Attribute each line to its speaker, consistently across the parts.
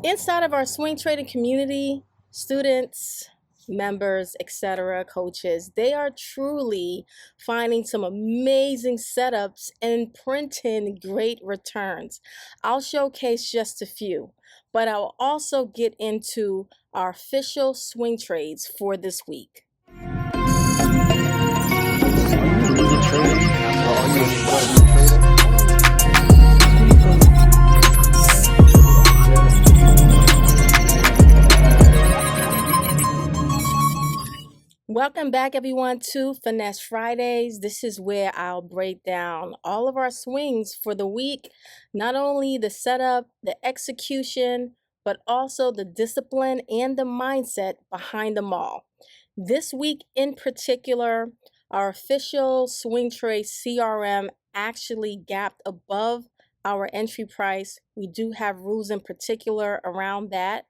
Speaker 1: Inside of our swing trading community, students, members, etc., coaches, they are truly finding some amazing setups and printing great returns. I'll showcase just a few, but I'll also get into our official swing trades for this week. Welcome back, everyone, to Finesse Fridays. This is where I'll break down all of our swings for the week, not only the setup, the execution, but also the discipline and the mindset behind them all. This week in particular, our official swing trade CRM actually gapped above our entry price. We do have rules in particular around that.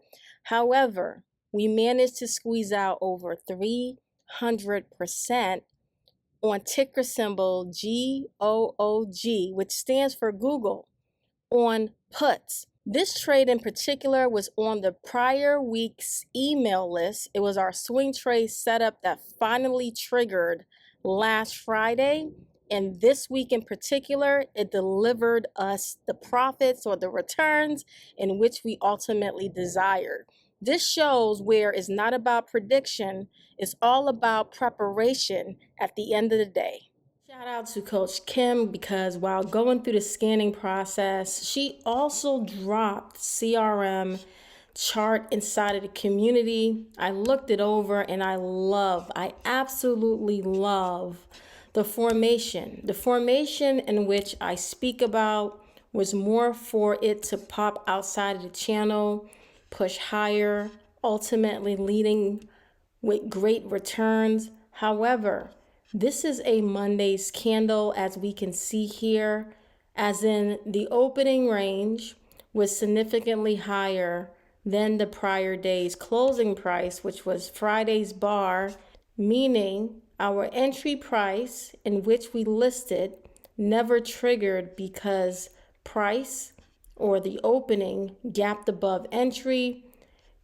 Speaker 1: However, we managed to squeeze out over 300% on ticker symbol GOOG, which stands for Google, on puts. This trade in particular was on the prior week's email list. It was our swing trade setup that finally triggered last Friday. And this week in particular, it delivered us the profits or the returns in which we ultimately desired. This shows where it's not about prediction, it's all about preparation at the end of the day. Shout out to Coach Kim, because while going through the scanning process, she also dropped CRM chart inside of the community. I looked it over and I absolutely love the formation. The formation in which I speak about was more for it to pop outside of the channel, push higher, ultimately leading with great returns. However, this is a Monday's candle, as we can see here, as in the opening range was significantly higher than the prior day's closing price, which was Friday's bar, meaning our entry price in which we listed never triggered because price or the opening gapped above entry.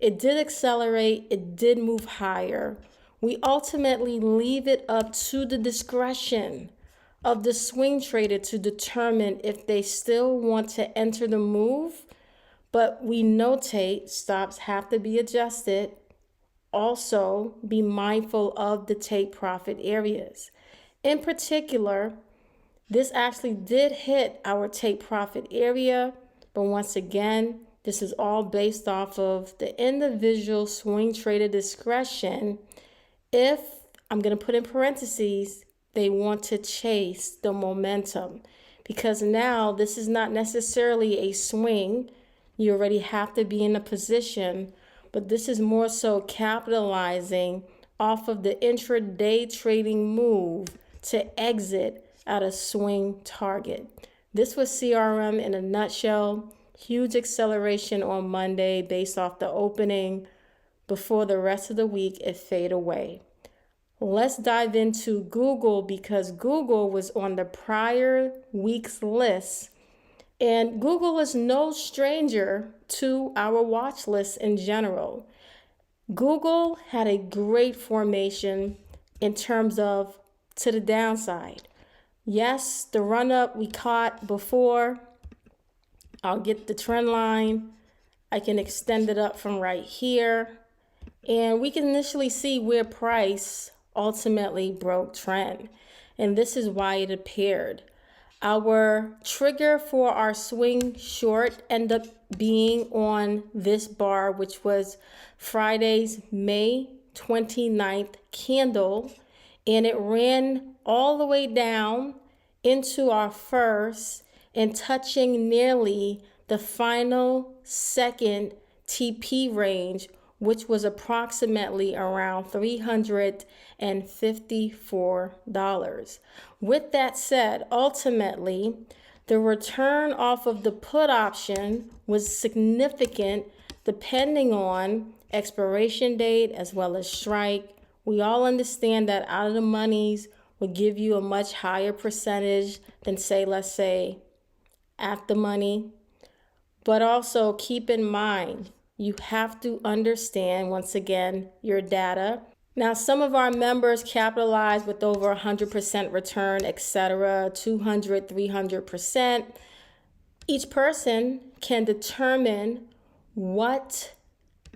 Speaker 1: It did accelerate, it did move higher. We ultimately leave it up to the discretion of the swing trader to determine if they still want to enter the move, but we notate stops have to be adjusted. Also, be mindful of the take profit areas. In particular, this actually did hit our take profit area, but once again, this is all based off of the individual swing trader discretion. If, I'm going to put in parentheses, they want to chase the momentum, because now this is not necessarily a swing. You already have to be in a position, but this is more so capitalizing off of the intraday trading move to exit at a swing target. This was CRM in a nutshell. Huge acceleration on Monday based off the opening. Before the rest of the week, it fade away. Let's dive into Google, because Google was on the prior week's list. And Google is no stranger to our watch list in general. Google had a great formation in terms of to the downside. Yes, the run up we caught before. I'll get the trend line. I can extend it up from right here. And we can initially see where price ultimately broke trend. And this is why it appeared. Our trigger for our swing short ended up being on this bar, which was Friday's May 29th candle. And it ran all the way down into our first and touching nearly the final second TP range, which was approximately around $354. With that said, ultimately, the return off of the put option was significant depending on expiration date as well as strike. We all understand that out of the monies would give you a much higher percentage than, say, let's say, at the money. But also keep in mind, you have to understand, once again, your data. Now, some of our members capitalize with over 100% return, etc., 200, 300%. Each person can determine what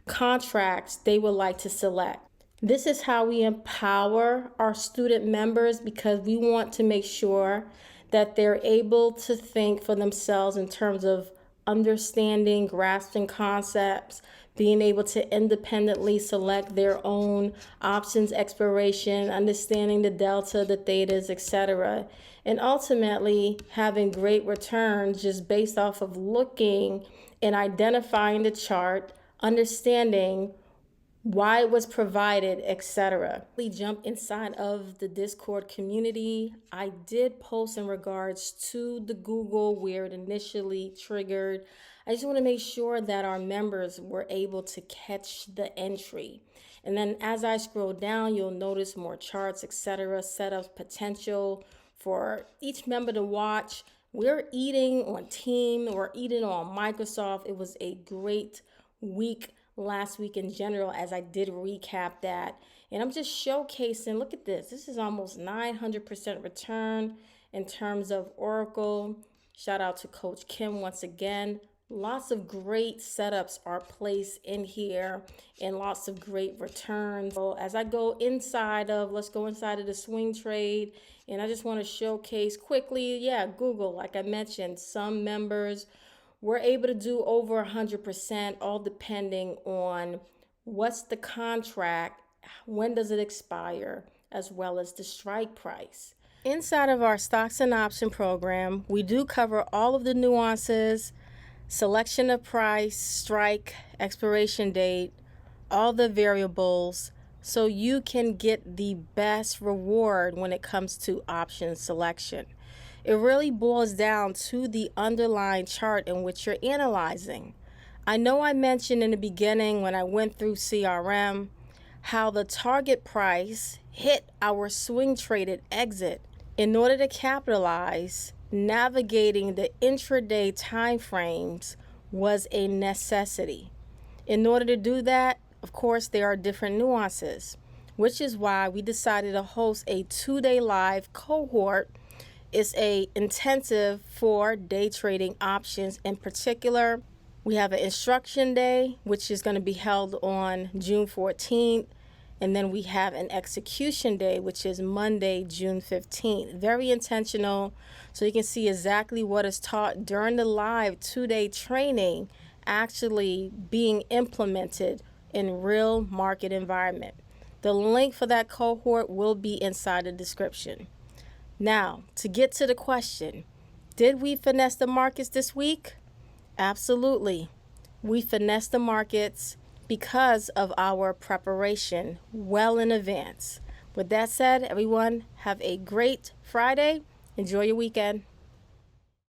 Speaker 1: contracts they would like to select. This is how we empower our student members, because we want to make sure that they're able to think for themselves in terms of understanding, grasping concepts, being able to independently select their own options expiration, understanding the delta, the thetas, etc. And ultimately having great returns just based off of looking and identifying the chart, understanding why it was provided, etc. We jump inside of the Discord community. I did post in regards to the Google where it initially triggered. I just want to make sure that our members were able to catch the entry. And then as I scroll down, you'll notice more charts, etc., setups, potential for each member to watch. We're eating on Team, we're eating on Microsoft. It was a great week last week in general, as I did recap that. And I'm just showcasing, look at this. This is almost 900% return in terms of Oracle. Shout out to Coach Kim once again. Lots of great setups are placed in here and lots of great returns. So as I go inside of, let's go inside of the swing trade. And I just want to showcase quickly, Google, like I mentioned, some members we're able to do over 100%, all depending on what's the contract, when does it expire, as well as the strike price. Inside of our stocks and option program, we do cover all of the nuances, selection of price, strike, expiration date, all the variables, so you can get the best reward when it comes to option selection. It really boils down to the underlying chart in which you're analyzing. I know I mentioned in the beginning when I went through CRM how the target price hit our swing traded exit. In order to capitalize, navigating the intraday timeframes was a necessity. In order to do that, of course, there are different nuances, which is why we decided to host a 2-day live cohort. It's a intensive for day trading options. In particular, we have an instruction day, which is going to be held on June 14th. And then we have an execution day, which is Monday, June 15th. Very intentional. So you can see exactly what is taught during the live 2-day training actually being implemented in real market environment. The link for that cohort will be inside the description. Now, to get to the question, did we finesse the markets this week? Absolutely. We finessed the markets because of our preparation well in advance. With that said, everyone, have a great Friday. Enjoy your weekend.